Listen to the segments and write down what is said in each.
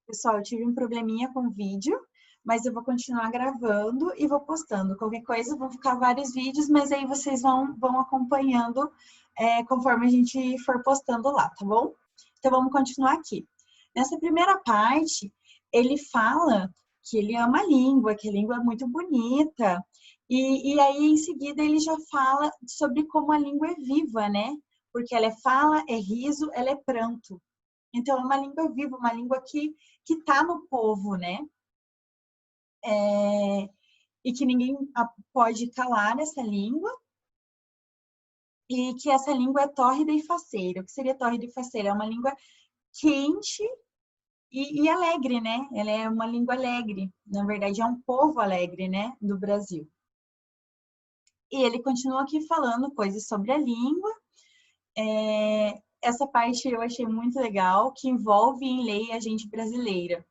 Pessoal, eu tive um probleminha com o vídeo, mas eu vou continuar gravando e vou postando. Qualquer coisa, vão ficar vários vídeos, mas aí vocês vão acompanhando conforme a gente for postando lá, tá bom? Então, vamos continuar aqui. Nessa primeira parte, ele fala que ele ama a língua, que a língua é muito bonita, e aí, em seguida, ele já fala sobre como a língua é viva, né? Porque ela é fala, é riso, ela é pranto. Então, é uma língua viva, uma língua que está no povo, né? E que ninguém pode calar essa língua, e que essa língua é tórrida e faceira. O que seria tórrida e faceira? É uma língua quente e alegre, né? Ela é uma língua alegre. Na verdade, é um povo alegre, né? Do Brasil. E ele continua aqui falando coisas sobre a língua. Essa parte eu achei muito legal, que envolve em lei a gente brasileira.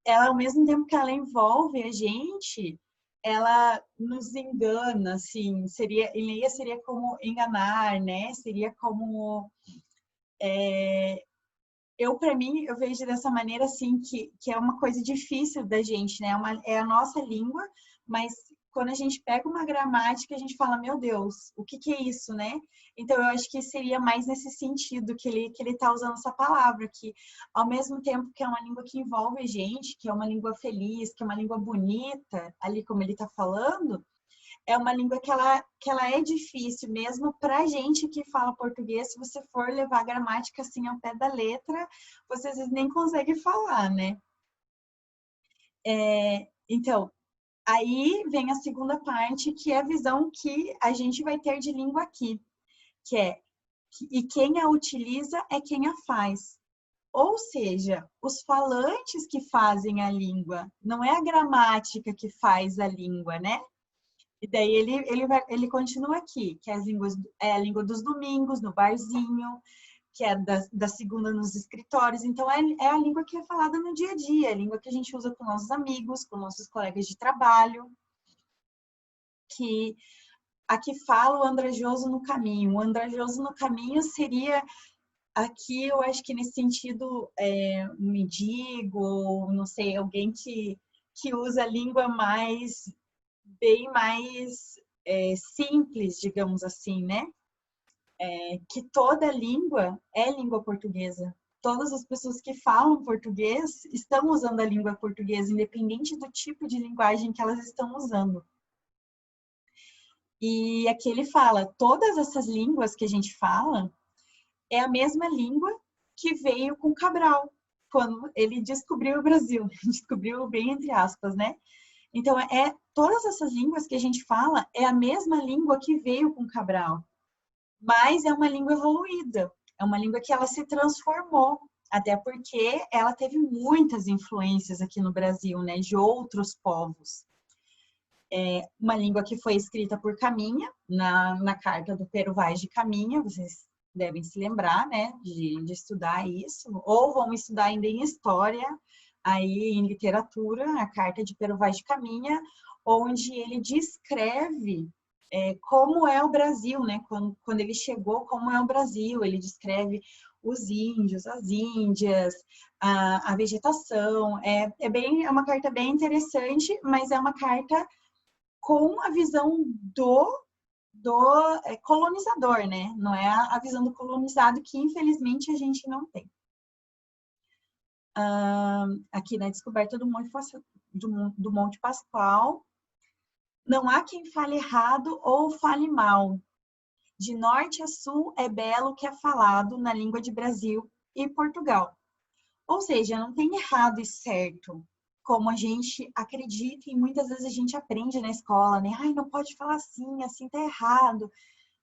Ela, ao mesmo tempo que ela envolve a gente, ela nos engana, assim, seria, em lei seria como enganar, né? Seria como para mim, eu vejo dessa maneira, assim, que é uma coisa difícil da gente, né? É a nossa língua, mas quando a gente pega uma gramática, a gente fala, meu Deus, o que é isso, né? Então, eu acho que seria mais nesse sentido que ele tá usando essa palavra, que ao mesmo tempo que é uma língua que envolve a gente, que é uma língua feliz, que é uma língua bonita, ali como ele tá falando, é uma língua que ela é difícil mesmo para a gente que fala português. Se você for levar a gramática assim ao pé da letra, você às vezes nem consegue falar, né? Então, aí vem a segunda parte, que é a visão que a gente vai ter de língua aqui, que é e quem a utiliza é quem a faz. Ou seja, os falantes que fazem a língua, não é a gramática que faz a língua, né? E daí ele continua aqui, que é a língua dos domingos, no barzinho, que é da segunda nos escritórios. Então, é a língua que é falada no dia a dia, é a língua que a gente usa com nossos amigos, com nossos colegas de trabalho, que aqui fala o andrajoso no caminho. O andrajoso no caminho seria, aqui eu acho que nesse sentido, um mendigo, não sei, alguém que usa a língua bem mais simples, digamos assim, né? Que toda língua é língua portuguesa. Todas as pessoas que falam português estão usando a língua portuguesa, independente do tipo de linguagem que elas estão usando. E aqui ele fala, todas essas línguas que a gente fala é a mesma língua que veio com Cabral, quando ele descobriu o Brasil. Descobriu bem entre aspas, né? Então, todas essas línguas que a gente fala é a mesma língua que veio com Cabral, mas é uma língua evoluída, é uma língua que ela se transformou, até porque ela teve muitas influências aqui no Brasil, né, de outros povos. Uma língua que foi escrita por Caminha, na carta do Pero Vaz de Caminha, vocês devem se lembrar, né, de estudar isso, ou vão estudar ainda em história, aí em literatura, a carta de Pero Vaz de Caminha, onde ele descreve como é o Brasil, né, quando ele chegou, como é o Brasil, ele descreve os índios, as índias, a vegetação, é uma carta bem interessante, mas é uma carta com a visão do colonizador, né? Não é a visão do colonizado, que infelizmente a gente não tem. Aqui na descoberta do Monte Pascoal, não há quem fale errado ou fale mal. De norte a sul é belo que é falado na língua de Brasil e Portugal. Ou seja, não tem errado e certo, como a gente acredita e muitas vezes a gente aprende na escola, né? Ai, não pode falar assim, assim tá errado.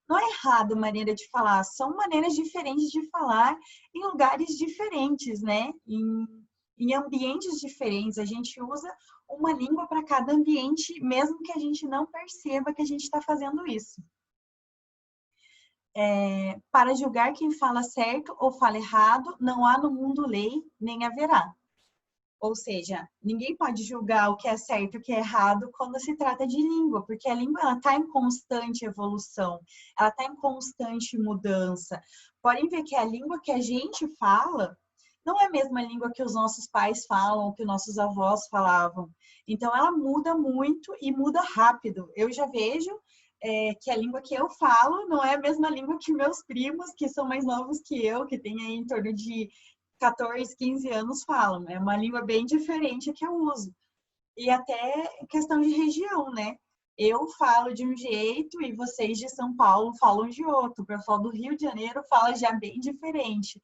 Não é errado a maneira de falar, são maneiras diferentes de falar em lugares diferentes, né? Em ambientes diferentes. A gente usa uma língua para cada ambiente, mesmo que a gente não perceba que a gente está fazendo isso. Para julgar quem fala certo ou fala errado, não há no mundo lei, nem haverá. Ou seja, ninguém pode julgar o que é certo e o que é errado quando se trata de língua, porque a língua está em constante evolução, ela está em constante mudança. Podem ver que a língua que a gente fala não é a mesma língua que os nossos pais falam, que os nossos avós falavam. Então, ela muda muito e muda rápido. Eu já vejo que a língua que eu falo não é a mesma língua que meus primos, que são mais novos que eu, que têm aí em torno de 14, 15 anos, falam. É uma língua bem diferente que eu uso. E até questão de região, né? Eu falo de um jeito e vocês de São Paulo falam de outro. O pessoal do Rio de Janeiro fala já bem diferente.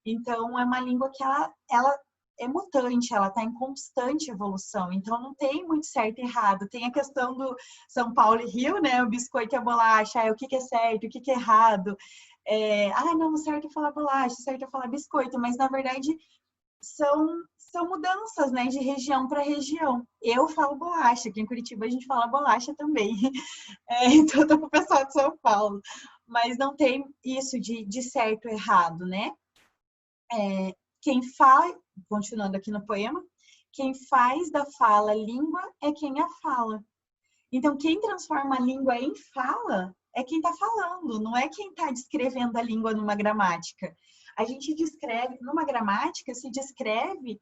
Então, é uma língua que ela é mutante, ela está em constante evolução. Então, não tem muito certo e errado. Tem a questão do São Paulo e Rio, né? O biscoito e a bolacha, o que é certo, o que é errado. Não, o certo é falar bolacha, o certo é falar biscoito. Mas, na verdade, são mudanças, né, de região para região. Eu falo bolacha, aqui em Curitiba a gente fala bolacha também. Então, eu tô com o pessoal de São Paulo. Mas não tem isso de certo e errado, né? Quem fala, continuando aqui no poema, quem faz da fala língua é quem a fala. Então, quem transforma a língua em fala é quem está falando, não é quem está descrevendo a língua numa gramática. A gente descreve, numa gramática, se descreve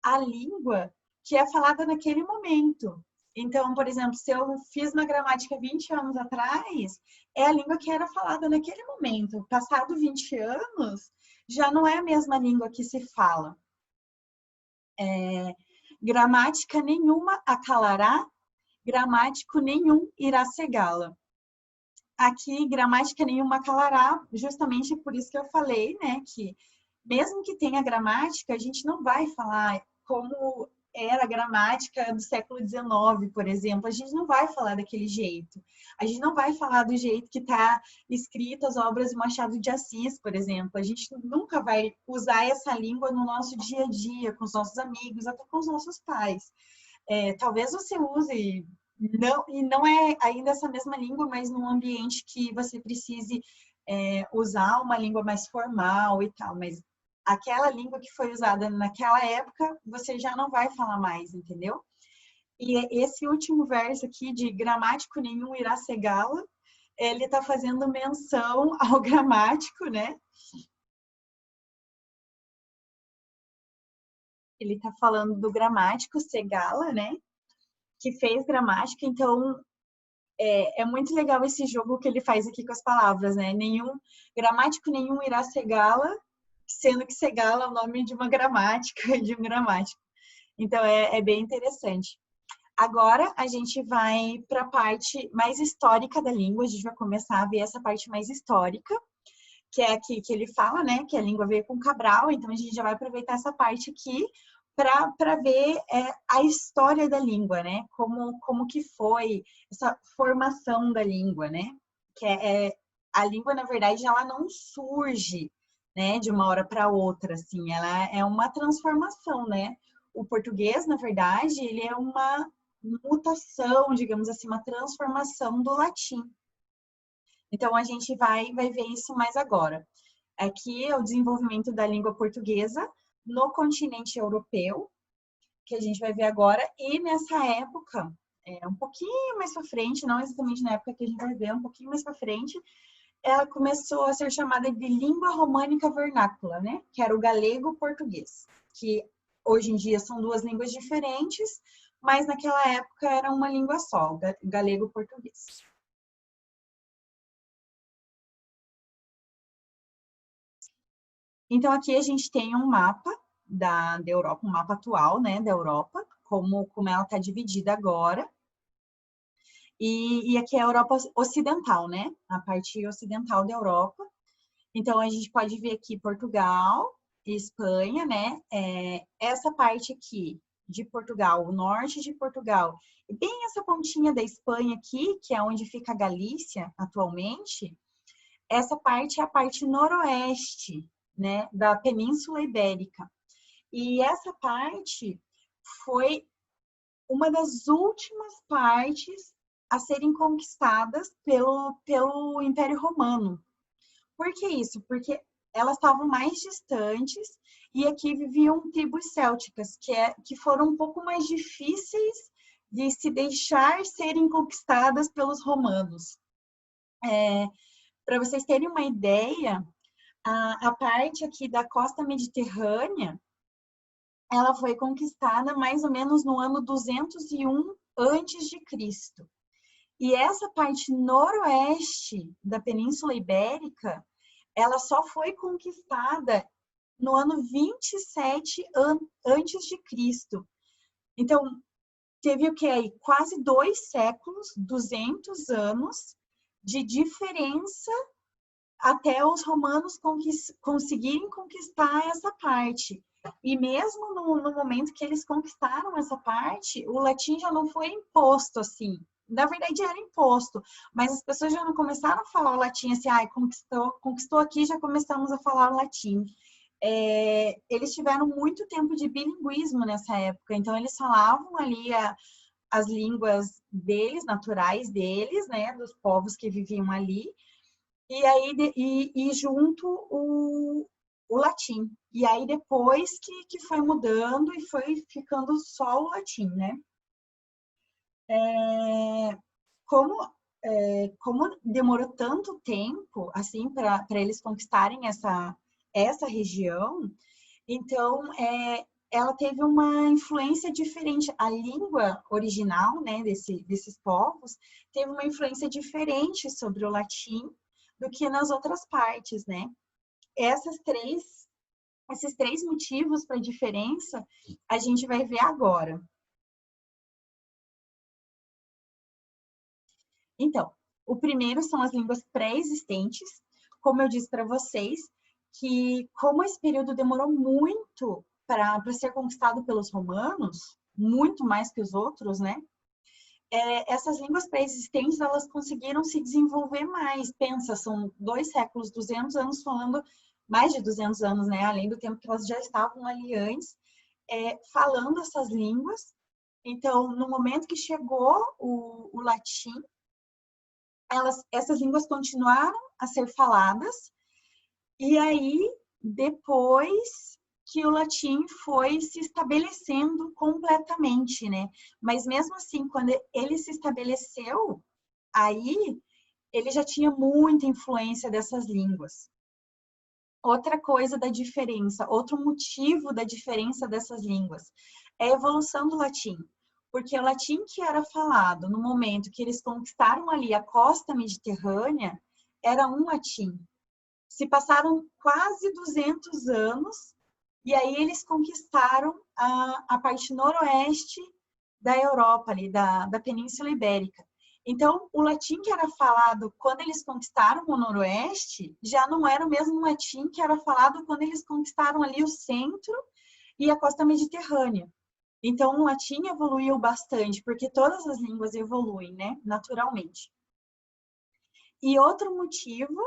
a língua que é falada naquele momento. Então, por exemplo, se eu fiz uma gramática 20 anos atrás, é a língua que era falada naquele momento. Passado 20 anos, já não é a mesma língua que se fala. Gramática nenhuma acalará, gramático nenhum irá cegá-la. Aqui, gramática nenhuma acalará, justamente por isso que eu falei, né, que mesmo que tenha gramática, a gente não vai falar como era a gramática do século XIX, por exemplo. A gente não vai falar daquele jeito. A gente não vai falar do jeito que está escrito as obras de Machado de Assis, por exemplo. A gente nunca vai usar essa língua no nosso dia a dia, com os nossos amigos, até com os nossos pais. Talvez você use, não é ainda essa mesma língua, mas num ambiente que você precise usar uma língua mais formal e tal, mas aquela língua que foi usada naquela época, você já não vai falar mais, entendeu? E esse último verso aqui, de gramático nenhum irá cegá-la, ele está fazendo menção ao gramático, né? Ele está falando do gramático cegá-la, né? Que fez gramática, então é muito legal esse jogo que ele faz aqui com as palavras, né? Gramático nenhum irá cegá-la, sendo que cegá-la é o nome de uma gramática, de um gramático. Então, é bem interessante. Agora, a gente vai para a parte mais histórica da língua, a gente vai começar a ver essa parte mais histórica, que é aqui que ele fala, né, que a língua veio com Cabral, então a gente já vai aproveitar essa parte aqui para ver a história da língua, né, como que foi essa formação da língua, né, que a língua, na verdade, ela não surge, né, de uma hora para outra, assim, ela é uma transformação, né. O português, na verdade, ele é uma mutação, digamos assim, uma transformação do latim. Então, a gente vai ver isso mais agora. Aqui é o desenvolvimento da língua portuguesa no continente europeu, que a gente vai ver agora, e nessa época, um pouquinho mais para frente, não exatamente na época que a gente vai ver, um pouquinho mais para frente, ela começou a ser chamada de língua românica vernácula, né? Que era o galego-português, que hoje em dia são duas línguas diferentes, mas naquela época era uma língua só, galego-português. Então, aqui a gente tem um mapa da Europa, um mapa atual, né, da Europa, como ela está dividida agora. E aqui é a Europa Ocidental, né, a parte ocidental da Europa. Então, a gente pode ver aqui Portugal e Espanha, né, essa parte aqui de Portugal, o norte de Portugal, e bem essa pontinha da Espanha aqui, que é onde fica a Galícia atualmente, essa parte é a parte noroeste, né, da Península Ibérica. E essa parte foi uma das últimas partes a serem conquistadas pelo Império Romano. Por que isso? Porque elas estavam mais distantes e aqui viviam tribos célticas, que foram um pouco mais difíceis de se deixar serem conquistadas pelos romanos. Para vocês terem uma ideia, A parte aqui da costa mediterrânea, ela foi conquistada mais ou menos no ano 201 antes de Cristo. E essa parte noroeste da Península Ibérica, ela só foi conquistada no ano 27 antes de Cristo. Então, teve o que aí? Quase 2 séculos, 200 anos de diferença até os romanos conseguirem conquistar essa parte. E mesmo no momento que eles conquistaram essa parte, o latim já não foi imposto assim. Na verdade, era imposto, mas as pessoas já não começaram a falar o latim assim, conquistou aqui, já começamos a falar o latim. Eles tiveram muito tempo de bilinguismo nessa época, então eles falavam ali as línguas deles, naturais deles, né, dos povos que viviam ali, e aí junto o latim. E aí depois que foi mudando e foi ficando só o latim, né? Como demorou tanto tempo assim para eles conquistarem essa região, então ela teve uma influência diferente. A língua original, né, desses povos teve uma influência diferente sobre o latim do que nas outras partes, né? Esses três motivos para a diferença a gente vai ver agora. Então, o primeiro são as línguas pré-existentes, como eu disse para vocês, que como esse período demorou muito para ser conquistado pelos romanos, muito mais que os outros, né? Essas línguas pré-existentes, elas conseguiram se desenvolver mais. Pensa, são 2 séculos, 200 anos falando, mais de 200 anos, né? Além do tempo que elas já estavam ali antes, falando essas línguas. Então, no momento que chegou o latim, essas línguas continuaram a ser faladas, e aí, depois que o latim foi se estabelecendo completamente, né? Mas mesmo assim, quando ele se estabeleceu, aí ele já tinha muita influência dessas línguas. Outra coisa da diferença, outro motivo da diferença dessas línguas é a evolução do latim. Porque o latim que era falado no momento que eles conquistaram ali a costa mediterrânea era um latim. Se passaram quase 200 anos e aí eles conquistaram a parte noroeste da Europa, ali, da Península Ibérica. Então, o latim que era falado quando eles conquistaram o noroeste já não era o mesmo latim que era falado quando eles conquistaram ali o centro e a costa mediterrânea. Então, o latim evoluiu bastante, porque todas as línguas evoluem, né, naturalmente. E outro motivo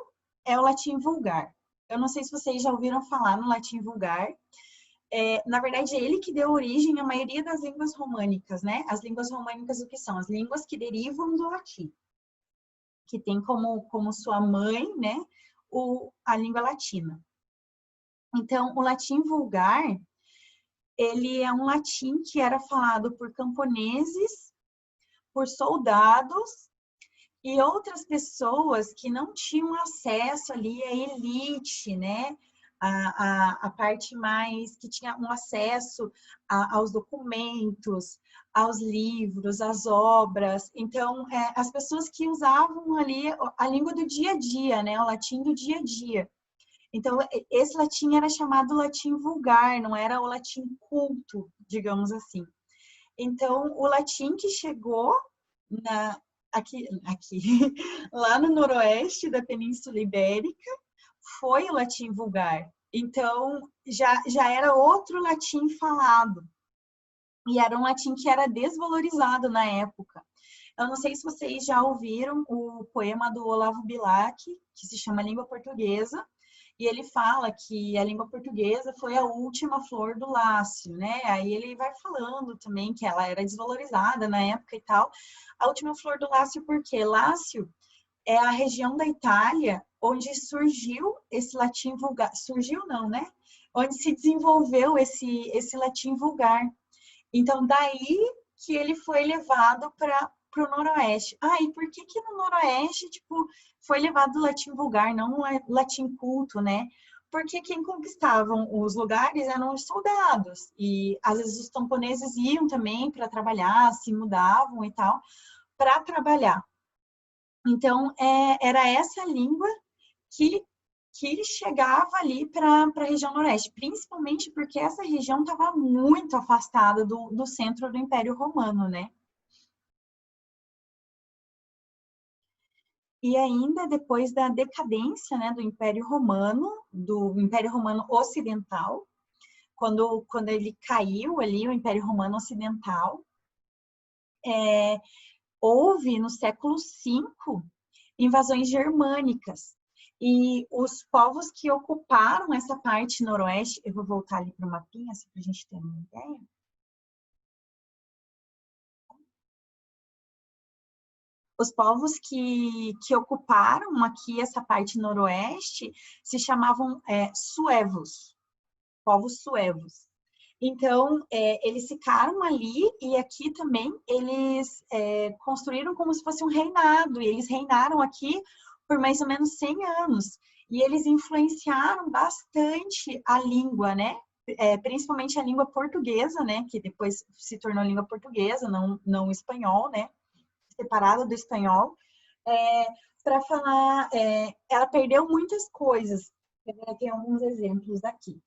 é o latim vulgar. Eu não sei se vocês já ouviram falar no latim vulgar. Na verdade, é ele que deu origem à maioria das línguas românicas, né? As línguas românicas, o que são? As línguas que derivam do latim, que tem como sua mãe, né, a língua latina. Então, o latim vulgar, ele é um latim que era falado por camponeses, por soldados e outras pessoas que não tinham acesso ali à elite, né? A parte mais que tinha um acesso aos documentos, aos livros, às obras. Então, as pessoas que usavam ali a língua do dia a dia, né? O latim do dia a dia. Então, esse latim era chamado latim vulgar, não era o latim culto, digamos assim. Então, o latim que chegou aqui, lá no noroeste da Península Ibérica, foi o latim vulgar. Então, já era outro latim falado. E era um latim que era desvalorizado na época. Eu não sei se vocês já ouviram o poema do Olavo Bilac, que se chama Língua Portuguesa, e ele fala que a língua portuguesa foi a última flor do Lácio, né? Aí ele vai falando também que ela era desvalorizada na época e tal. A última flor do Lácio por quê? Lácio é a região da Itália onde surgiu esse latim vulgar. Surgiu não, né? Onde se desenvolveu esse latim vulgar. Então, daí que ele foi levado para o noroeste. E por que no noroeste, tipo, foi levado o latim vulgar, não o latim culto, né? porque quem conquistavam os lugares eram os soldados, e às vezes os camponeses iam também para trabalhar, se mudavam e tal, para trabalhar. Então, era essa língua que, que chegava ali para a região noroeste, principalmente porque essa região estava muito afastada do centro do Império Romano, né? E ainda depois da decadência, né, do Império Romano Ocidental, quando ele caiu ali, o Império Romano Ocidental, houve no século V invasões germânicas. E os povos que ocuparam essa parte noroeste, eu vou voltar ali para o mapinha, assim, para a gente ter uma ideia. Os povos que ocuparam aqui essa parte noroeste se chamavam suevos, povos suevos. Então, eles ficaram ali e aqui também eles construíram como se fosse um reinado, e eles reinaram aqui por mais ou menos 100 anos. E eles influenciaram bastante a língua, né? Principalmente a língua portuguesa, né? Que depois se tornou língua portuguesa, não espanhol, né? Separada do espanhol. Para falar, ela perdeu muitas coisas. Tem alguns exemplos aqui.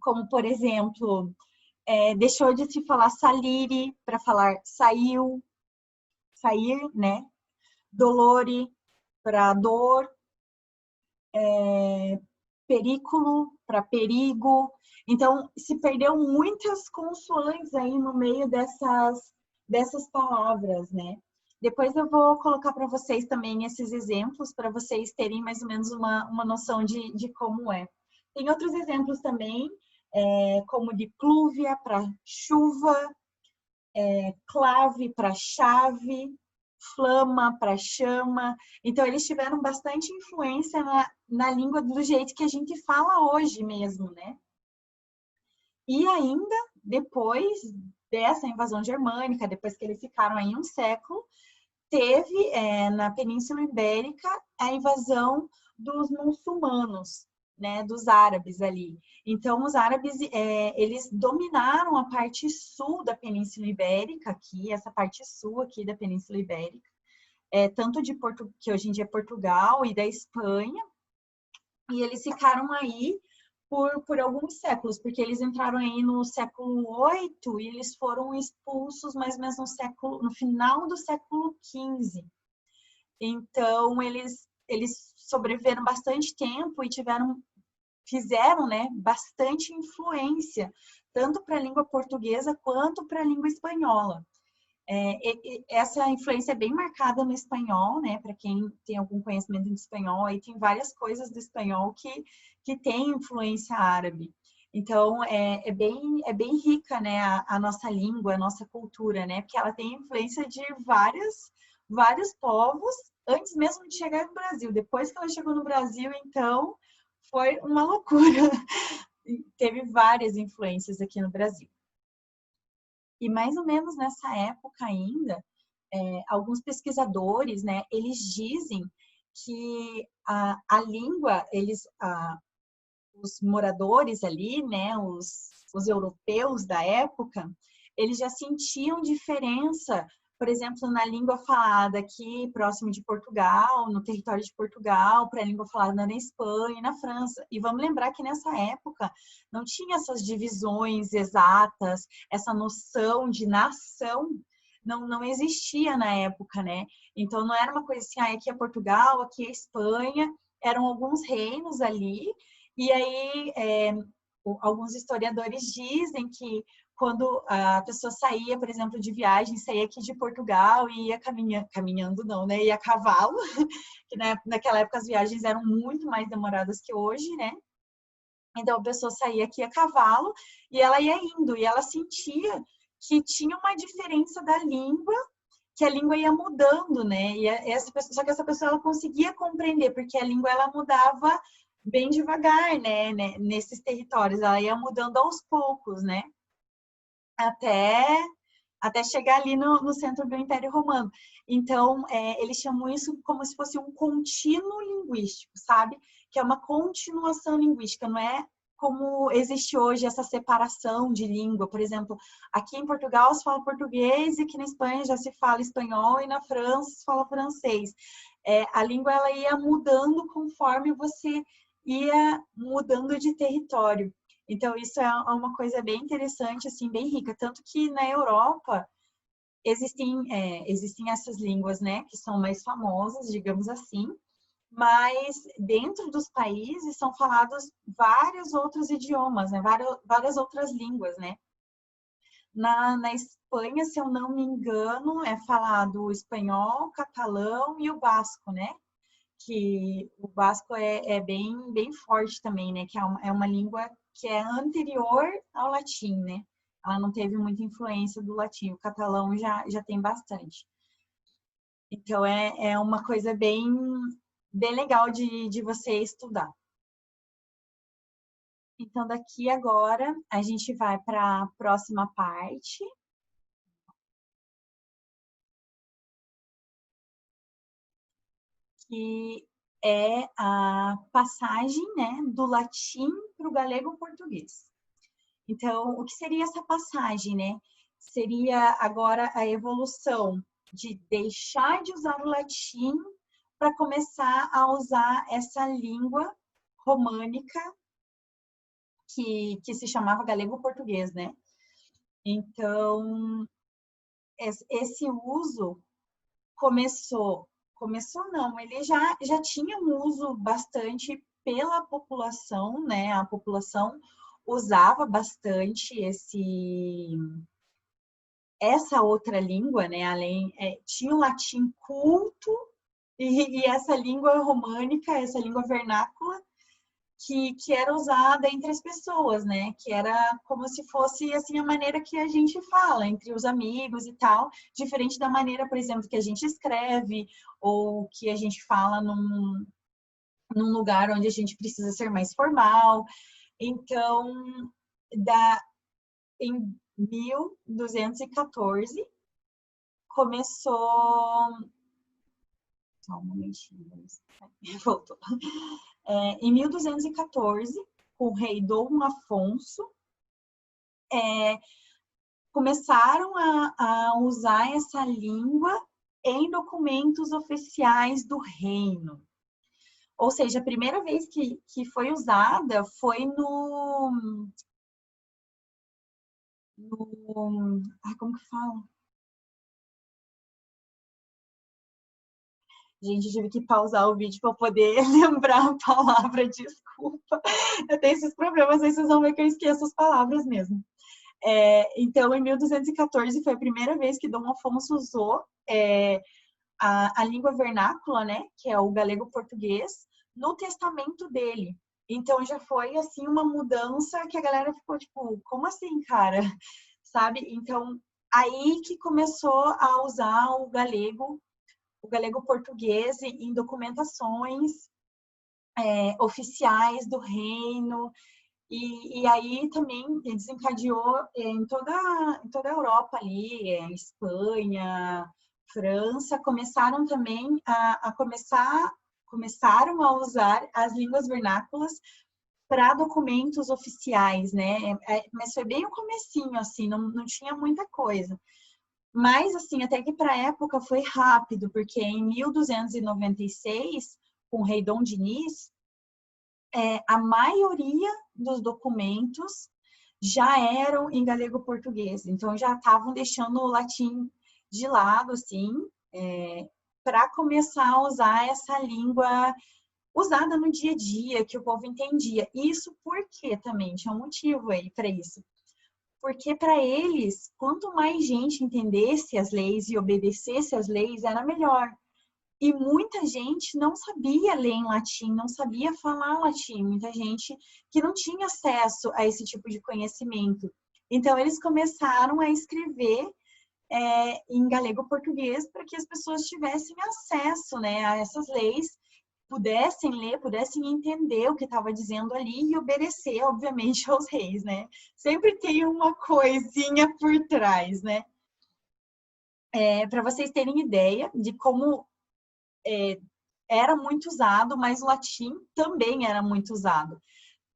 Como, por exemplo, deixou de se falar salire para falar saiu, sair, né? Dolore para dor, perículo para perigo. Então, se perdeu muitas consoantes aí no meio dessas palavras, né? Depois eu vou colocar para vocês também esses exemplos, para vocês terem mais ou menos uma noção de como é. Tem outros exemplos também, como de plúvia para chuva, clave para chave, flama para chama. Então, eles tiveram bastante influência na língua do jeito que a gente fala hoje mesmo, né? E ainda, depois dessa invasão germânica, depois que eles ficaram aí um século, teve na Península Ibérica a invasão dos muçulmanos, né, dos árabes ali. Então, os árabes, eles dominaram a parte sul da Península Ibérica aqui, essa parte sul aqui da Península Ibérica, tanto que hoje em dia é Portugal e da Espanha, e eles ficaram aí por alguns séculos, porque eles entraram aí no século VIII e eles foram expulsos mais ou menos no final do século XV. Então, eles sobreviveram bastante tempo e fizeram, né, bastante influência, tanto para a língua portuguesa quanto para a língua espanhola. Essa influência é bem marcada no espanhol, né, para quem tem algum conhecimento de espanhol, aí tem várias coisas do espanhol que tem influência árabe. Então, é bem rica, né, a nossa língua, a nossa cultura, né, porque ela tem influência de vários povos antes mesmo de chegar no Brasil. Depois que ela chegou no Brasil, então, foi uma loucura. Teve várias influências aqui no Brasil. E mais ou menos nessa época ainda, alguns pesquisadores, né, eles dizem que a língua, os moradores ali, né, os europeus da época, eles já sentiam diferença, por exemplo, na língua falada aqui próximo de Portugal, no território de Portugal, para a língua falada na Espanha e na França. E vamos lembrar que nessa época não tinha essas divisões exatas, essa noção de nação não existia na época, né? Então não era uma coisa assim, aqui é Portugal, aqui é Espanha, eram alguns reinos ali, e aí alguns historiadores dizem que quando a pessoa saía, por exemplo, de viagem, saía aqui de Portugal e ia caminhando não, né? Ia a cavalo, que naquela época as viagens eram muito mais demoradas que hoje, né? Então a pessoa saía aqui a cavalo e ela ia indo, e ela sentia que tinha uma diferença da língua, que a língua ia mudando, né? Só que essa pessoa ela conseguia compreender, porque a língua ela mudava bem devagar, né? Nesses territórios, ela ia mudando aos poucos, né? Até chegar ali no centro do Império Romano. Então, eles chamam isso como se fosse um contínuo linguístico, sabe? que é uma continuação linguística, não é como existe hoje essa separação de língua. Por exemplo, aqui em Portugal se fala português e aqui na Espanha já se fala espanhol e na França se fala francês. A língua ela ia mudando conforme você ia mudando de território. Então, isso é uma coisa bem interessante, assim, bem rica. Tanto que na Europa existem essas línguas, né, que são mais famosas, digamos assim, mas dentro dos países são falados vários outros idiomas, né, várias outras línguas, né. Na Espanha, se eu não me engano, é falado o espanhol, o catalão e o basco, né? Que o basco é bem forte também, né? Que é uma língua que é anterior ao latim, né? Ela não teve muita influência do latim. O catalão já tem bastante. Então, é uma coisa bem legal de você estudar. Então, daqui agora, a gente vai para a próxima parte. Que é a passagem, né, do latim para o galego-português. Então, o que seria essa passagem, né? Seria agora a evolução de deixar de usar o latim para começar a usar essa língua românica que se chamava galego-português, né? Então, esse uso começou não, ele já tinha um uso bastante pela população, né? A população usava bastante essa outra língua, né? Tinha o latim culto e essa língua românica, essa língua vernácula, que era usada entre as pessoas, né? Que era como se fosse assim a maneira que a gente fala entre os amigos e tal, diferente da maneira, por exemplo, que a gente escreve ou que a gente fala num lugar onde a gente precisa ser mais formal. Então, em 1214 começou. Só um momentinho, voltou. Em 1214, com o rei Dom Afonso, começaram a usar essa língua em documentos oficiais do reino. Ou seja, a primeira vez que foi usada foi como que fala? Gente, tive que pausar o vídeo para poder lembrar a palavra, desculpa. Eu tenho esses problemas, aí vocês vão ver que eu esqueço as palavras mesmo. Então, em 1214 foi a primeira vez que Dom Afonso usou a língua vernácula, né, que é o galego-português, no testamento dele. Então, já foi, assim, uma mudança que a galera ficou, tipo, como assim, cara? Sabe? Então, aí que começou a usar o galego-português em documentações oficiais do reino, e aí também desencadeou em toda a Europa ali, Espanha, França, começaram também começaram a usar as línguas vernáculas para documentos oficiais, né? Mas foi bem o comecinho, assim, não tinha muita coisa. Mas, assim, até que para a época foi rápido, porque em 1296, com o rei Dom Dinis, a maioria dos documentos já eram em galego-português. Então, já estavam deixando o latim de lado, assim, para começar a usar essa língua usada no dia a dia, que o povo entendia. Isso porque também tinha um motivo aí para isso. Porque para eles, quanto mais gente entendesse as leis e obedecesse às leis, era melhor. E muita gente não sabia ler em latim, não sabia falar latim, muita gente que não tinha acesso a esse tipo de conhecimento. Então, eles começaram a escrever em galego-português para que as pessoas tivessem acesso, né, a essas leis, pudessem ler, pudessem entender o que estava dizendo ali e obedecer, obviamente, aos reis, né? Sempre tem uma coisinha por trás, né? Para vocês terem ideia de como era muito usado, mas o latim também era muito usado.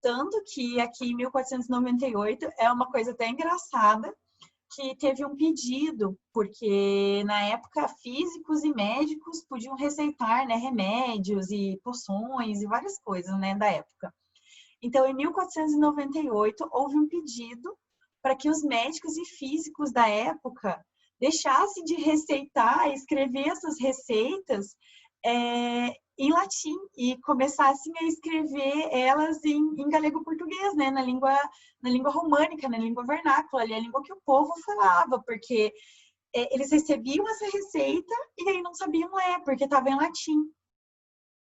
Tanto que aqui em 1498 é uma coisa até engraçada, que teve um pedido, porque na época físicos e médicos podiam receitar, né, remédios e poções e várias coisas, né, da época. Então, em 1498, houve um pedido para que os médicos e físicos da época deixassem de receitar, escrever essas receitas em latim e começassem a escrever elas em galego-português, né? Na língua românica, na língua vernácula, ali, a língua que o povo falava, porque eles recebiam essa receita e aí não sabiam ler, porque estava em latim.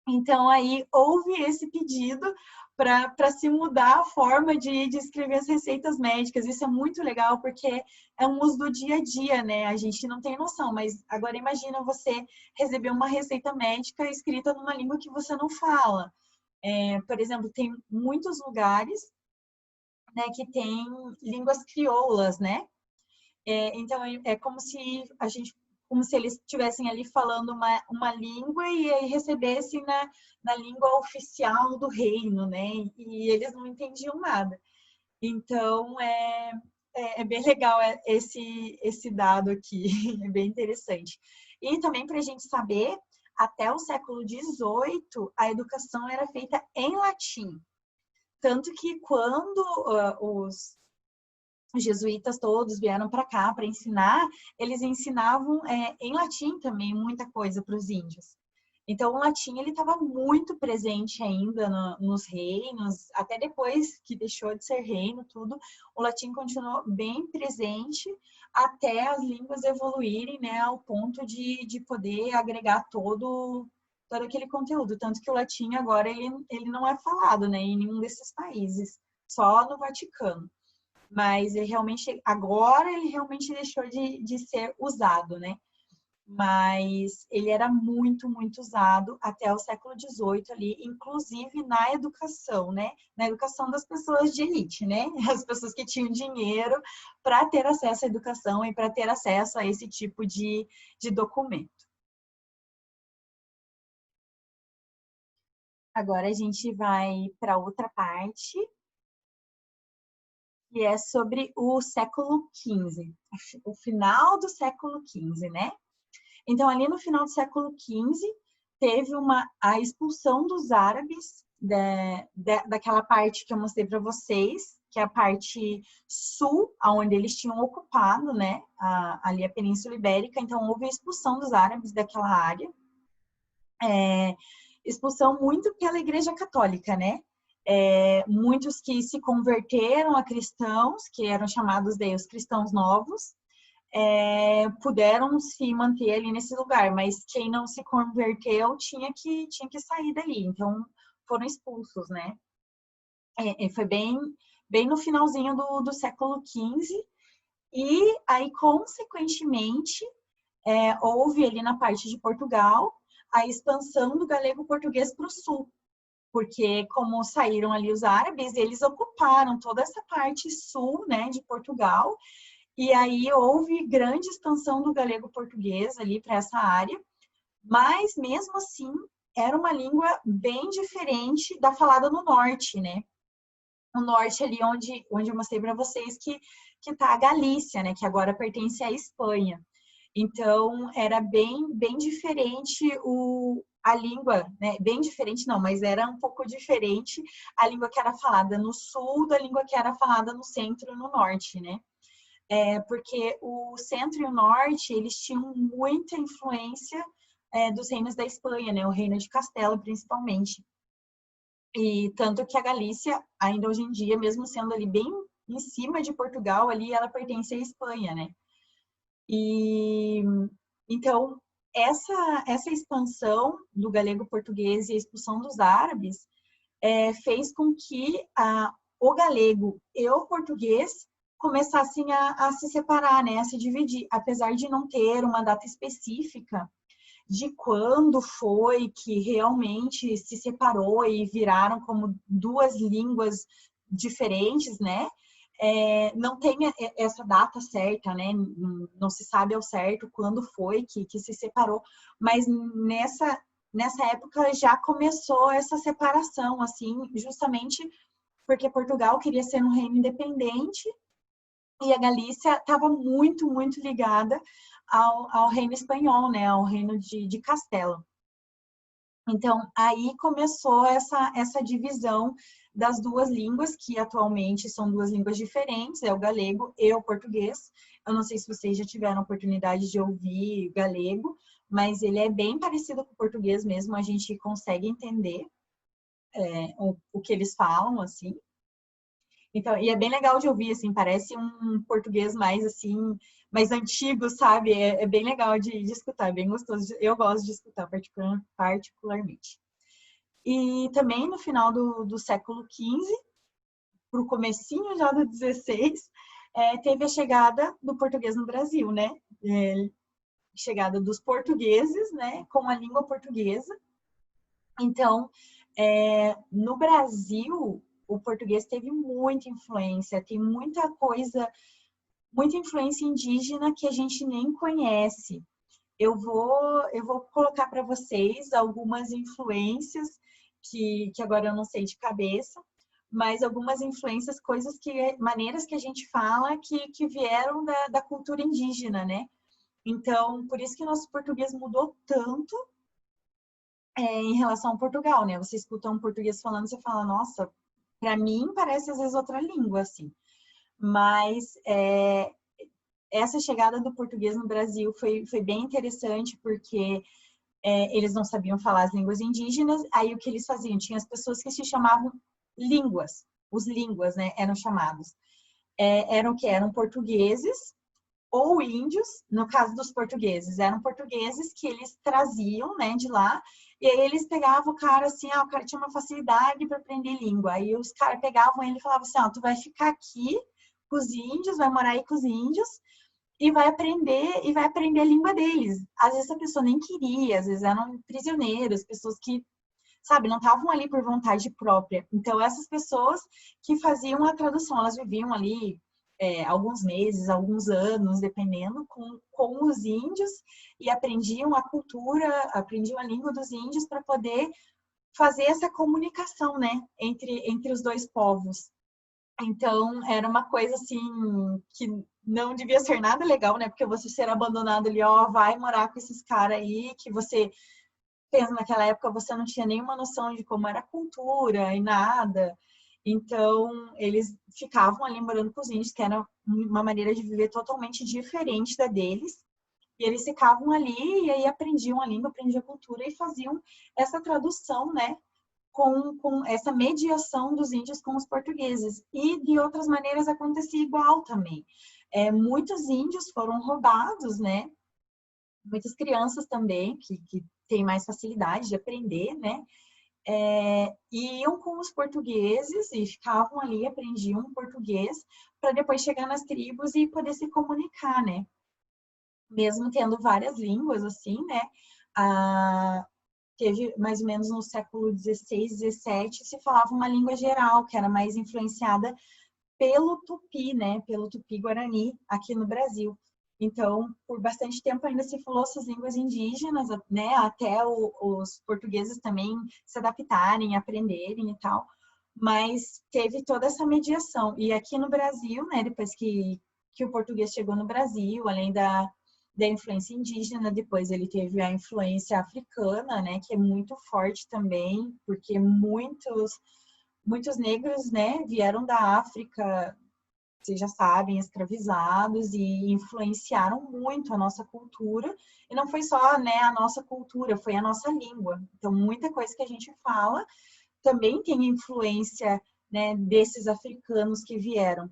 Então, aí houve esse pedido para se mudar a forma de escrever as receitas médicas. Isso é muito legal, porque é um uso do dia a dia, né? A gente não tem noção, mas agora imagina você receber uma receita médica escrita numa língua que você não fala. Por exemplo, tem muitos lugares, né, que tem línguas crioulas, né? Então, é como se como se eles estivessem ali falando uma língua e aí recebessem na língua oficial do reino, né? E eles não entendiam nada. Então, é bem legal esse dado aqui, é bem interessante. E também para a gente saber, até o século XVIII, a educação era feita em latim. Tanto que quando os jesuítas todos vieram para cá para ensinar, eles ensinavam em latim também muita coisa para os índios. Então, o latim ele estava muito presente ainda nos reinos, até depois que deixou de ser reino, tudo, o latim continuou bem presente até as línguas evoluírem, né, ao ponto de poder agregar todo aquele conteúdo. Tanto que o latim agora ele não é falado, né, em nenhum desses países, só no Vaticano. Mas agora ele realmente deixou de ser usado, né? Mas ele era muito, muito usado até o século XVIII ali, inclusive na educação, né? Na educação das pessoas de elite, né? As pessoas que tinham dinheiro para ter acesso à educação e para ter acesso a esse tipo de documento. Agora a gente vai para outra parte, que é sobre o século XV, o final do século XV, né? Então, ali no final do século XV, teve a expulsão dos árabes daquela parte que eu mostrei para vocês, que é a parte sul, onde eles tinham ocupado, né, ali a Península Ibérica. Então, houve a expulsão dos árabes daquela área. Expulsão muito pela Igreja Católica, né? Muitos que se converteram a cristãos, que eram chamados de os cristãos novos, puderam se manter ali nesse lugar, mas quem não se converteu tinha que sair dali, então foram expulsos, né? Foi bem no finalzinho do século XV, e aí, consequentemente, houve ali na parte de Portugal a expansão do galego português para o sul, porque como saíram ali os árabes, eles ocuparam toda essa parte sul, né, de Portugal, e aí houve grande expansão do galego português ali para essa área, mas mesmo assim era uma língua bem diferente da falada no norte, né? No norte ali onde eu mostrei para vocês que está a Galícia, né, que agora pertence à Espanha. Então, era bem diferente a língua, né? Bem diferente não, mas era um pouco diferente a língua que era falada no sul da língua que era falada no centro e no norte, né? Porque o centro e o norte, eles tinham muita influência dos reinos da Espanha, né? O reino de Castela, principalmente. E tanto que a Galícia, ainda hoje em dia, mesmo sendo ali bem em cima de Portugal, ali ela pertence à Espanha, né? E então essa expansão do galego português e a expulsão dos árabes fez com que o galego e o português começassem a se separar, né, a se dividir, apesar de não ter uma data específica de quando foi que realmente se separou e viraram como duas línguas diferentes, né? Não tem essa data certa, né? Não se sabe ao certo quando foi que se separou, mas nessa época já começou essa separação, assim, justamente porque Portugal queria ser um reino independente e a Galícia estava muito, muito ligada ao reino espanhol, né, ao reino de Castela. Então, aí começou essa divisão das duas línguas, que atualmente são duas línguas diferentes, é o galego e o português. Eu não sei se vocês já tiveram oportunidade de ouvir galego, mas ele é bem parecido com o português mesmo, a gente consegue entender o que eles falam, assim. Então, e é bem legal de ouvir, assim, parece um português mais, assim, mais antigo, sabe? É bem legal de escutar, é bem gostoso. Eu gosto de escutar particularmente. E também no final do século XV, para o comecinho já do XVI, teve a chegada do português no Brasil, né? Chegada dos portugueses, né? Com a língua portuguesa. Então, no Brasil, o português teve muita influência, tem muita coisa, muita influência indígena que a gente nem conhece. Eu vou colocar para vocês algumas influências que agora eu não sei de cabeça, mas algumas influências, maneiras que a gente fala que vieram da cultura indígena, né? Então, por isso que nosso português mudou tanto em relação ao Portugal, né? Você escuta um português falando, você fala, nossa, para mim parece às vezes outra língua, assim. Mas essa chegada do português no Brasil foi bem interessante, porque eles não sabiam falar as línguas indígenas, aí o que eles faziam? Tinha as pessoas que se chamavam línguas, os línguas, né, eram chamados. Eram o que? Eram portugueses ou índios, no caso dos portugueses, eram portugueses que eles traziam, né, de lá, e aí eles pegavam o cara assim, o cara tinha uma facilidade para aprender língua, aí os caras pegavam ele e falavam assim, tu vai ficar aqui com os índios, vai morar aí com os índios, e vai aprender a língua deles. Às vezes a pessoa nem queria, às vezes eram prisioneiros, pessoas que, sabe, não estavam ali por vontade própria. Então, essas pessoas que faziam a tradução, elas viviam ali alguns meses, alguns anos, dependendo, com os índios e aprendiam a cultura, aprendiam a língua dos índios para poder fazer essa comunicação, né, entre os dois povos. Então, era uma coisa assim que não devia ser nada legal, né? Porque você ser abandonado ali, vai morar com esses caras aí, que você pensa naquela época, você não tinha nenhuma noção de como era a cultura e nada. Então, eles ficavam ali morando com os índios, que era uma maneira de viver totalmente diferente da deles. E eles ficavam ali e aí aprendiam a língua, aprendiam a cultura e faziam essa tradução, né? Com essa mediação dos índios com os portugueses. E de outras maneiras acontecia igual também. Muitos índios foram roubados, né? Muitas crianças também, que têm mais facilidade de aprender, né? Iam com os portugueses e ficavam ali, aprendiam português, para depois chegar nas tribos e poder se comunicar, né? Mesmo tendo várias línguas, assim, né? Teve mais ou menos no século XVI, XVII, se falava uma língua geral, que era mais influenciada pelo tupi, né? Pelo tupi-guarani aqui no Brasil. Então, por bastante tempo ainda se falou essas línguas indígenas, né? Até os portugueses também se adaptarem, aprenderem e tal. Mas teve toda essa mediação. E aqui no Brasil, né? Depois que o português chegou no Brasil, além da influência indígena, depois ele teve a influência africana, né, que é muito forte também, porque muitos negros, né, vieram da África, vocês já sabem, escravizados e influenciaram muito a nossa cultura, e não foi só, né, a nossa cultura, foi a nossa língua. Então, muita coisa que a gente fala também tem influência, né, desses africanos que vieram.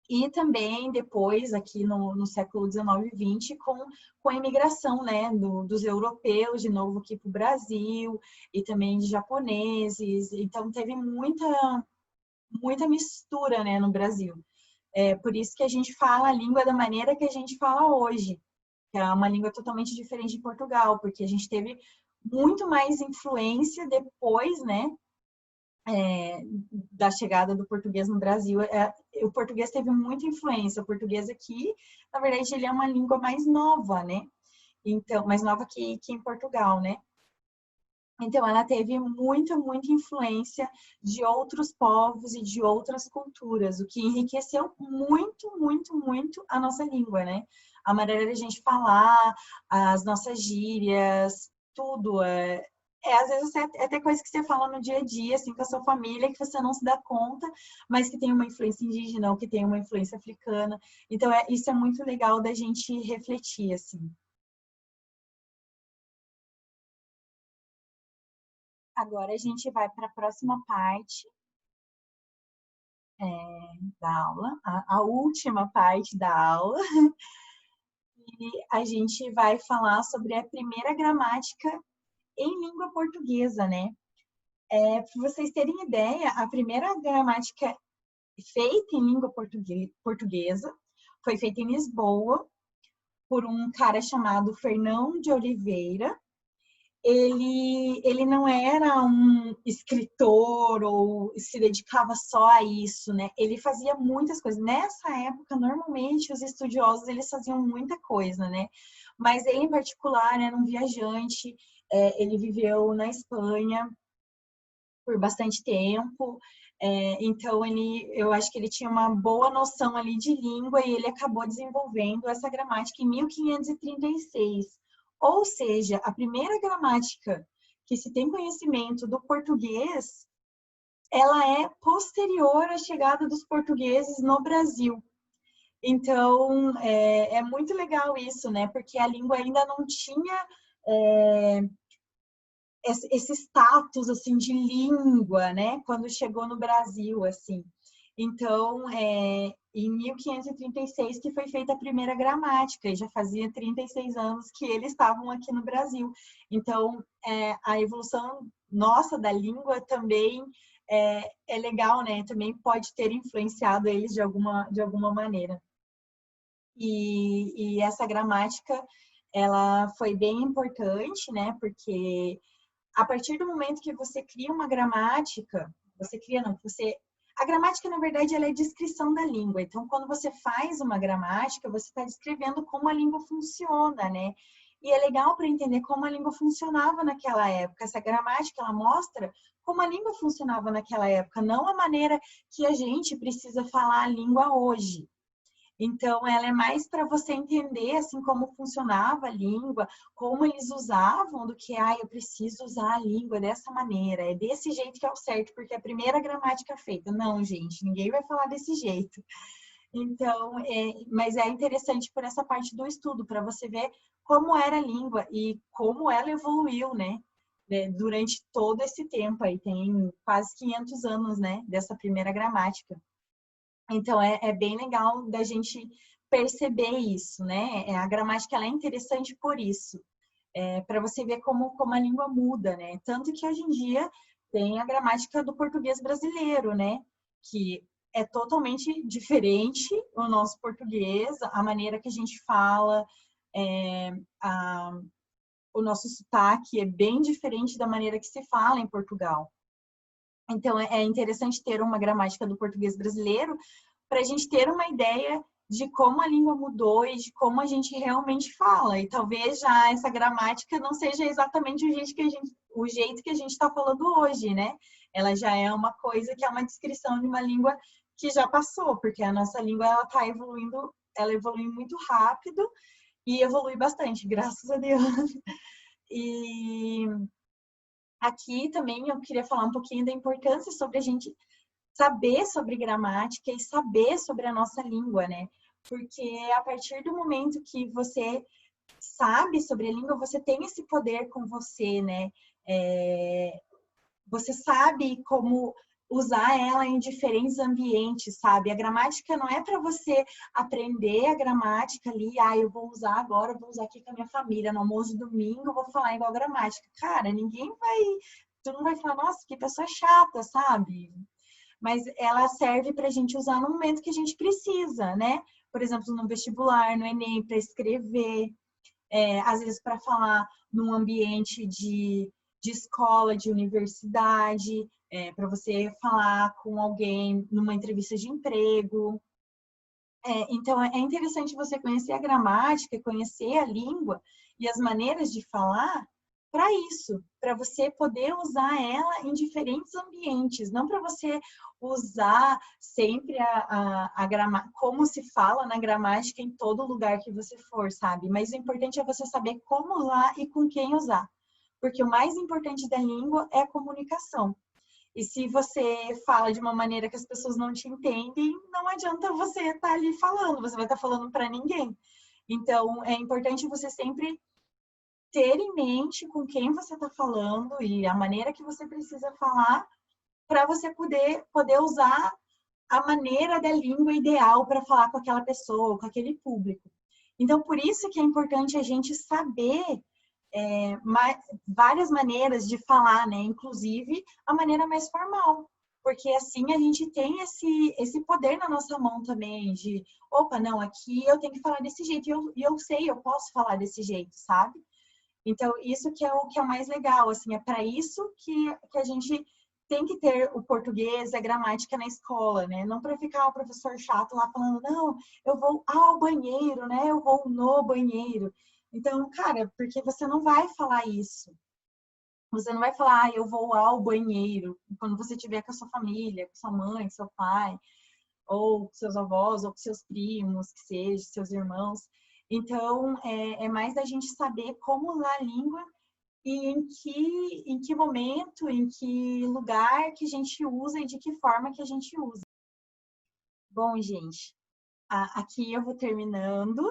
E também depois, aqui no século XIX e XX, com a imigração, né, dos europeus, de novo aqui para o Brasil, e também de japoneses. Então, teve muita mistura, né, no Brasil. Por isso que a gente fala a língua da maneira que a gente fala hoje, que é uma língua totalmente diferente de Portugal, porque a gente teve muito mais influência depois, né, da chegada do português no Brasil. O português teve muita influência. O português aqui, na verdade, ele é uma língua mais nova, né? Então, mais nova que em Portugal, né? Então, ela teve muita, muita influência de outros povos e de outras culturas, o que enriqueceu muito, muito, muito a nossa língua, né? A maneira da gente falar, as nossas gírias, tudo. Às vezes é até coisa que você fala no dia a dia, assim, com a sua família, que você não se dá conta, mas que tem uma influência indígena ou que tem uma influência africana. Então, isso é muito legal da gente refletir, assim. Agora a gente vai para a próxima parte da aula, a última parte da aula, e a gente vai falar sobre a primeira gramática em língua portuguesa, né? Para vocês terem ideia, a primeira gramática feita em língua portuguesa foi feita em Lisboa por um cara chamado Fernão de Oliveira. Ele não era um escritor ou se dedicava só a isso, né? Ele fazia muitas coisas. Nessa época, normalmente, os estudiosos, eles faziam muita coisa, né? Mas ele, em particular, era um viajante, ele viveu na Espanha por bastante tempo, então eu acho que ele tinha uma boa noção ali de língua e ele acabou desenvolvendo essa gramática em 1536. Ou seja, a primeira gramática que se tem conhecimento do português, ela é posterior à chegada dos portugueses no Brasil. Então, é muito legal isso, né? Porque a língua ainda não tinha esse status assim de língua, né? Quando chegou no Brasil, assim. Então, em 1536 que foi feita a primeira gramática, e já fazia 36 anos que eles estavam aqui no Brasil. Então, a evolução nossa da língua também é legal, né? Também pode ter influenciado eles de alguma maneira. E essa gramática, ela foi bem importante, né? Porque a partir do momento que você cria uma gramática, você cria, não, você. A gramática, na verdade, ela é descrição da língua. Então, quando você faz uma gramática, você está descrevendo como a língua funciona, né? E é legal para entender como a língua funcionava naquela época. Essa gramática, ela mostra como a língua funcionava naquela época, não a maneira que a gente precisa falar a língua hoje. Então, ela é mais para você entender, assim, como funcionava a língua, como eles usavam, do que, eu preciso usar a língua dessa maneira, é desse jeito que é o certo, porque é a primeira gramática feita. Não, gente, ninguém vai falar desse jeito. Então, mas é interessante por essa parte do estudo, para você ver como era a língua e como ela evoluiu, né? Durante todo esse tempo aí, tem quase 500 anos, né, dessa primeira gramática. Então, é bem legal da gente perceber isso, né? A gramática ela é interessante por isso, para você ver como a língua muda, né? Tanto que hoje em dia tem a gramática do português brasileiro, né? Que é totalmente diferente o nosso português, a maneira que a gente fala, é, a, o nosso sotaque é bem diferente da maneira que se fala em Portugal. Então, é interessante ter uma gramática do português brasileiro para a gente ter uma ideia de como a língua mudou e de como a gente realmente fala. E talvez já essa gramática não seja exatamente o jeito que a gente está falando hoje, né? Ela já é uma coisa que é uma descrição de uma língua que já passou, porque a nossa língua ela está evoluindo, ela evolui muito rápido e evolui bastante, graças a Deus. E aqui também eu queria falar um pouquinho da importância sobre a gente saber sobre gramática e saber sobre a nossa língua, né? Porque a partir do momento que você sabe sobre a língua, você tem esse poder com você, né? Você sabe como usar ela em diferentes ambientes, sabe? A gramática não é para você aprender a gramática ali, eu vou usar agora, eu vou usar aqui com a minha família, no almoço de domingo, eu vou falar igual gramática. Cara, tu não vai falar, nossa, que pessoa chata, sabe? Mas ela serve para a gente usar no momento que a gente precisa, né? Por exemplo, no vestibular, no Enem, para escrever, às vezes para falar num ambiente de escola, de universidade, para você falar com alguém numa entrevista de emprego. Então, é interessante você conhecer a gramática, conhecer a língua e as maneiras de falar, para isso, para você poder usar ela em diferentes ambientes, não para você usar sempre como se fala na gramática em todo lugar que você for, sabe? Mas o importante é você saber como usar e com quem usar, porque o mais importante da língua é a comunicação. E se você fala de uma maneira que as pessoas não te entendem, não adianta você estar ali falando, você vai estar falando para ninguém. Então, é importante você sempre ter em mente com quem você está falando e a maneira que você precisa falar para você poder usar a maneira da língua ideal para falar com aquela pessoa, com aquele público. Então, por isso que é importante a gente saber várias maneiras de falar, né? Inclusive a maneira mais formal. Porque assim a gente tem esse poder na nossa mão também de, opa, não, aqui eu tenho que falar desse jeito, e eu sei, eu posso falar desse jeito, sabe? Então, isso que é o que é mais legal, assim, é para isso que a gente tem que ter o português, a gramática na escola, né? Não para ficar o professor chato lá falando, não, eu vou ao banheiro, né? Eu vou no banheiro. Então, cara, porque você não vai falar isso. Você não vai falar, eu vou ao banheiro, quando você estiver com a sua família, com sua mãe, com seu pai, ou com seus avós, ou com seus primos, que seja, seus irmãos. Então, é mais da gente saber como usar a língua e em que momento, em que lugar que a gente usa e de que forma que a gente usa. Bom, gente, aqui eu vou terminando.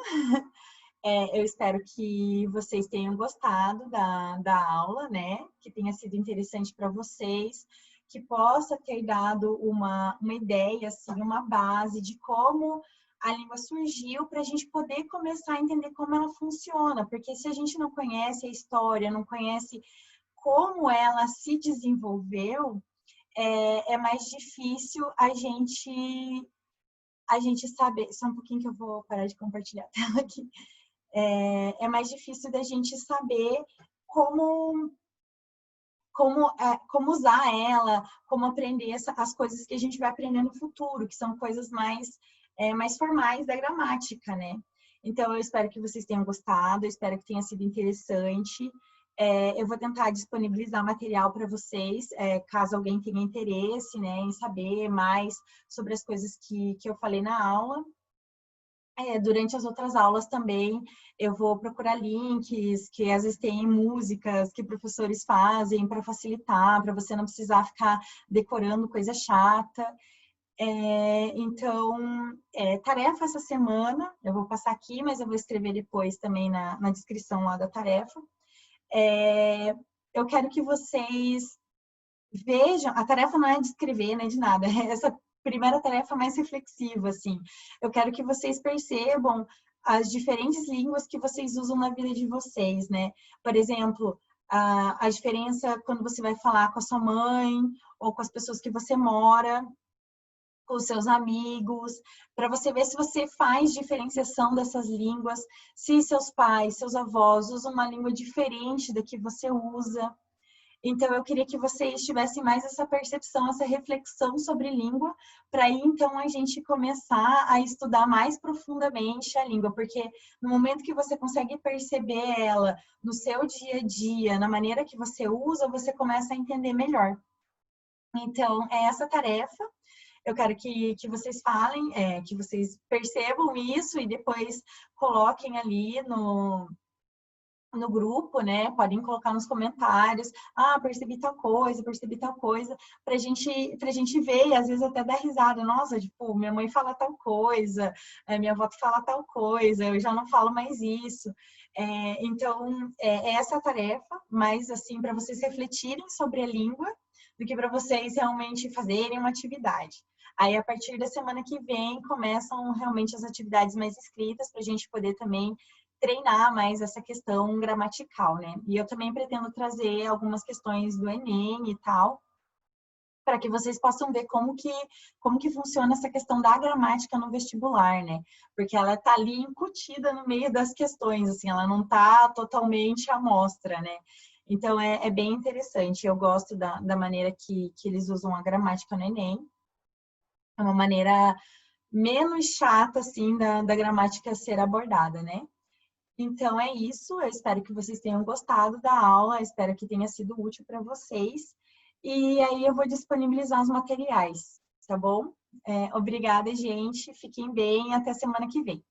Eu espero que vocês tenham gostado da aula, né? Que tenha sido interessante para vocês, que possa ter dado uma ideia, assim, uma base de como a língua surgiu para a gente poder começar a entender como ela funciona. Porque se a gente não conhece a história, não conhece como ela se desenvolveu, é mais difícil a gente saber. Só um pouquinho que eu vou parar de compartilhar a tela aqui. É mais difícil da gente saber como, como usar ela, como aprender as coisas que a gente vai aprender no futuro, que são coisas mais formais da gramática, né? Então, eu espero que vocês tenham gostado, eu espero que tenha sido interessante. Eu vou tentar disponibilizar material para vocês, caso alguém tenha interesse, né, em saber mais sobre as coisas que eu falei na aula. Durante as outras aulas também, eu vou procurar links que às vezes tem músicas que professores fazem para facilitar, para você não precisar ficar decorando coisa chata. Então, tarefa essa semana, eu vou passar aqui, mas eu vou escrever depois também na descrição lá da tarefa. Eu quero que vocês vejam, a tarefa não é de escrever, nem de nada, essa primeira tarefa mais reflexiva, assim. Eu quero que vocês percebam as diferentes línguas que vocês usam na vida de vocês, né? Por exemplo, a diferença quando você vai falar com a sua mãe ou com as pessoas que você mora, com os seus amigos, para você ver se você faz diferenciação dessas línguas, se seus pais, seus avós usam uma língua diferente da que você usa. Então, eu queria que vocês tivessem mais essa percepção, essa reflexão sobre língua, para aí, então, a gente começar a estudar mais profundamente a língua, porque no momento que você consegue perceber ela no seu dia a dia, na maneira que você usa, você começa a entender melhor. Então, é essa tarefa. Eu quero que vocês falem, que vocês percebam isso e depois coloquem ali no grupo, né? Podem colocar nos comentários, percebi tal coisa, pra gente ver e às vezes até dar risada. Nossa, tipo, minha mãe fala tal coisa, minha avó fala tal coisa, eu já não falo mais isso. Então, é essa a tarefa, mas assim, para vocês refletirem sobre a língua, do que para vocês realmente fazerem uma atividade. Aí, a partir da semana que vem, começam realmente as atividades mais escritas, para a gente poder também treinar mais essa questão gramatical, né? E eu também pretendo trazer algumas questões do Enem e tal, para que vocês possam ver como que funciona essa questão da gramática no vestibular, né? Porque ela está ali incutida no meio das questões, assim, ela não está totalmente à mostra, né? Então, é bem interessante. Eu gosto da maneira que eles usam a gramática no Enem. É uma maneira menos chata, assim, da gramática ser abordada, né? Então é isso, eu espero que vocês tenham gostado da aula, espero que tenha sido útil para vocês. E aí eu vou disponibilizar os materiais, tá bom? Obrigada, gente. Fiquem bem, até semana que vem.